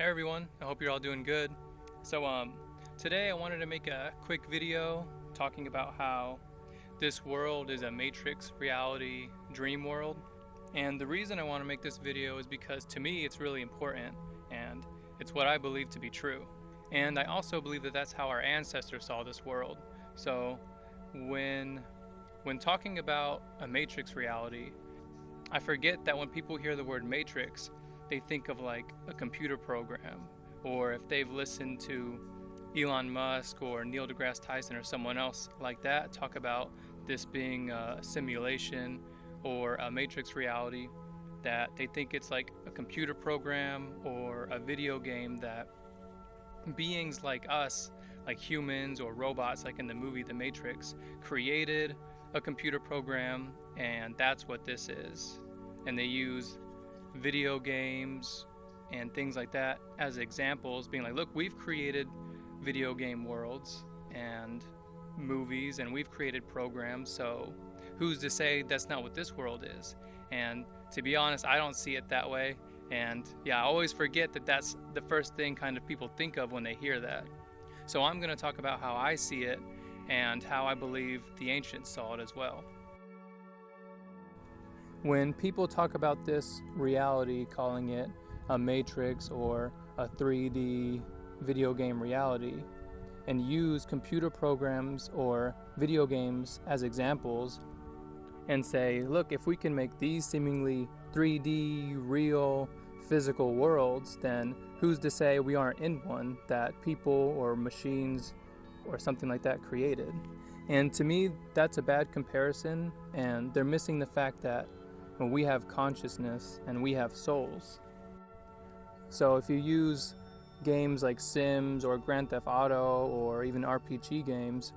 Hey everyone, I hope you're all doing good. Today I wanted to make a quick video talking about how this world is a matrix reality dream world. And the reason I want to make this video is because to me it's really important and it's what I believe to be true. And I also believe that that's how our ancestors saw this world. So when talking about a matrix reality, I forget that when people hear the word matrix, they think of like a computer program, or if they've listened to Elon Musk or Neil deGrasse Tyson or someone else like that talk about this being a simulation or a matrix reality, that they think it's like a computer program or a video game that beings like us, like humans or robots like in the movie The Matrix, created a computer program and that's what this is. And they use video games and things like that as examples, being like, look, we've created video game worlds and movies and we've created programs, so who's to say that's not what this world is? And to be honest, I don't see it that way. And yeah, I always forget that that's the first thing kind of people think of when they hear that. So I'm going to talk about how I see it and how I believe the ancients saw it as well. When people talk about this reality, calling it a matrix or a 3D video game reality, and use computer programs or video games as examples and say, look, if we can make these seemingly 3D, real, physical worlds, then who's to say we aren't in one that people or machines or something like that created? And to me, that's a bad comparison, and they're missing the fact that we have consciousness and we have souls. So if you use games like Sims or Grand Theft Auto or even RPG games,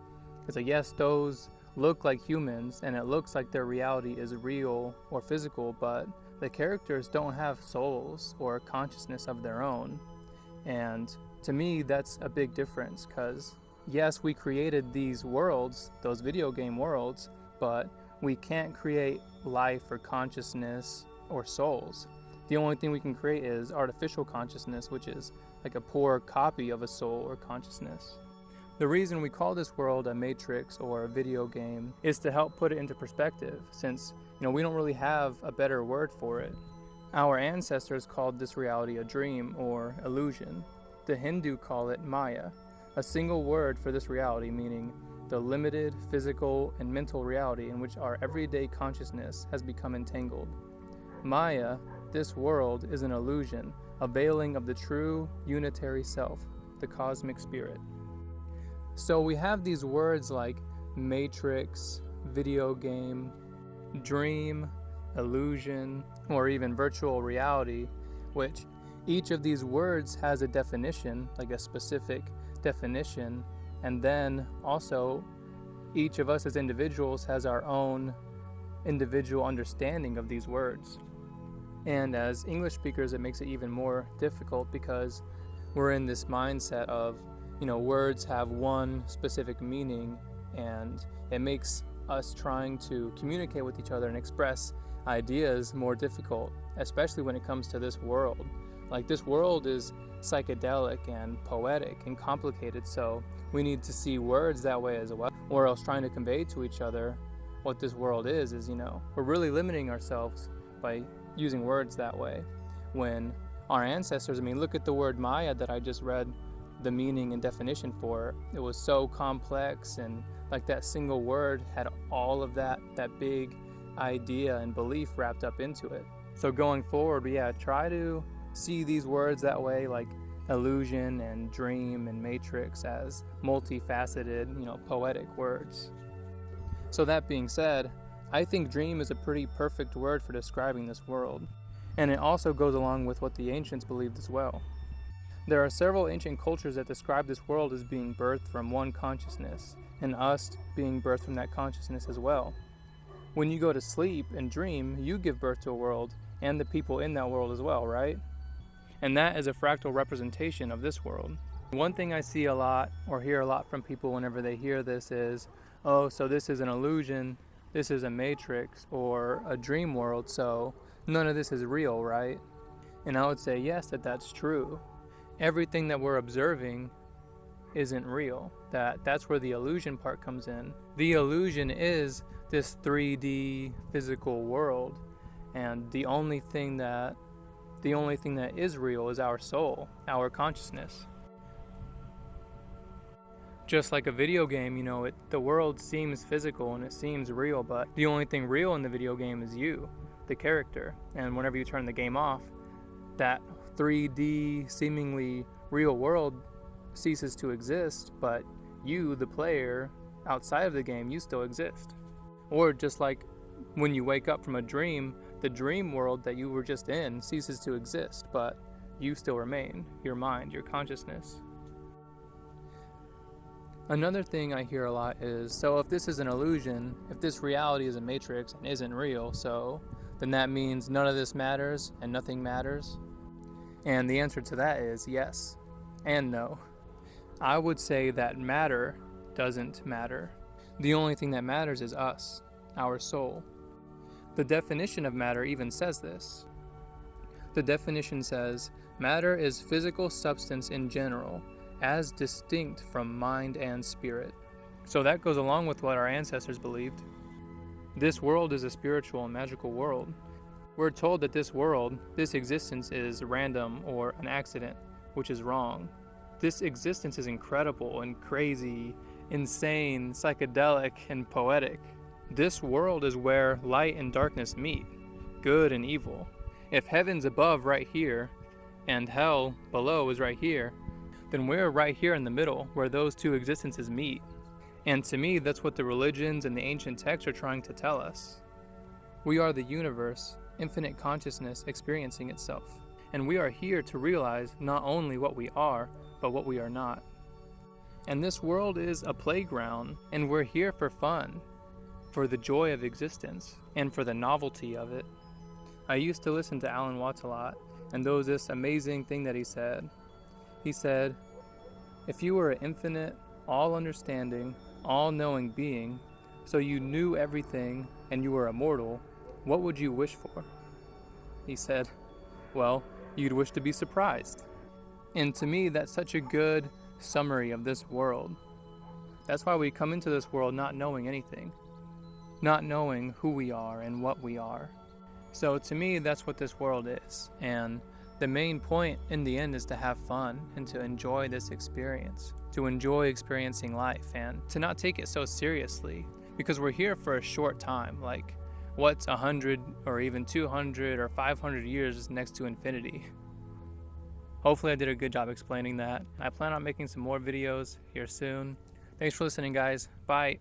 it's like, yes, those look like humans and it looks like their reality is real or physical, but the characters don't have souls or consciousness of their own. And to me, that's a big difference, because yes, we created these worlds, those video game worlds, but we can't create life or consciousness or souls. The only thing we can create is artificial consciousness, which is like a poor copy of a soul or consciousness. The reason we call this world a matrix or a video game is to help put it into perspective, since we don't really have a better word for it. Our ancestors called this reality a dream or illusion. The Hindu call it Maya, a single word for this reality, meaning the limited physical and mental reality in which our everyday consciousness has become entangled. Maya, this world, is an illusion, a veiling of the true unitary self, the cosmic spirit. So we have these words like matrix, video game, dream, illusion, or even virtual reality, which each of these words has a definition, like a specific definition. And then also, each of us as individuals has our own individual understanding of these words. And as English speakers, it makes it even more difficult because we're in this mindset of, words have one specific meaning, and it makes us trying to communicate with each other and express ideas more difficult, especially when it comes to this world. Like, this world is psychedelic and poetic and complicated, so we need to see words that way as well, or else trying to convey to each other what this world is we're really limiting ourselves by using words that way. When our ancestors, look at the word Maya that I just read the meaning and definition for. It was so complex, and like that single word had all of that big idea and belief wrapped up into it. So going forward, try to see these words that way, like illusion and dream and matrix, as multifaceted, poetic words. So that being said, I think dream is a pretty perfect word for describing this world. And it also goes along with what the ancients believed as well. There are several ancient cultures that describe this world as being birthed from one consciousness, and us being birthed from that consciousness as well. When you go to sleep and dream, you give birth to a world and the people in that world as well, right? And that is a fractal representation of this world. One thing I see a lot or hear a lot from people whenever they hear this is, oh, so this is an illusion, this is a matrix or a dream world, so none of this is real, right? And I would say yes, that's true. everything that we're observing isn't real. That's where the illusion part comes in. The illusion is this 3D physical world, and the only thing that is real is our soul, our consciousness. Just like a video game, the world seems physical and it seems real, but the only thing real in the video game is you, the character. And whenever you turn the game off, that 3D seemingly real world ceases to exist, but you, the player, outside of the game, you still exist. Or just like when you wake up from a dream, the dream world that you were just in ceases to exist, but you still remain, your mind, your consciousness. Another thing I hear a lot is, so if this is an illusion, if this reality is a matrix and isn't real, then that means none of this matters and nothing matters? And the answer to that is yes and no. I would say that matter doesn't matter. The only thing that matters is us, our soul. The definition of matter even says this. The definition says, matter is physical substance in general, as distinct from mind and spirit. So that goes along with what our ancestors believed. This world is a spiritual and magical world. We're told that this world, this existence is random or an accident, which is wrong. This existence is incredible and crazy, insane, psychedelic, and poetic. This world is where light and darkness meet, good and evil. If heaven's above right here, and hell below is right here, then we're right here in the middle where those two existences meet. And to me, that's what the religions and the ancient texts are trying to tell us. We are the universe, infinite consciousness experiencing itself. And we are here to realize not only what we are, but what we are not. And this world is a playground, and we're here for fun, for the joy of existence, and for the novelty of it. I used to listen to Alan Watts a lot, and there was this amazing thing that he said. He said, if you were an infinite, all-understanding, all-knowing being, so you knew everything and you were immortal, what would you wish for? He said, well, you'd wish to be surprised. And to me, that's such a good summary of this world. That's why we come into this world not knowing anything, not knowing who we are and what we are. So to me, that's what this world is. And the main point in the end is to have fun and to enjoy this experience, to enjoy experiencing life and to not take it so seriously, because we're here for a short time. Like, what's 100 or even 200 or 500 years next to infinity? Hopefully I did a good job explaining that. I plan on making some more videos here soon. Thanks for listening, guys. Bye.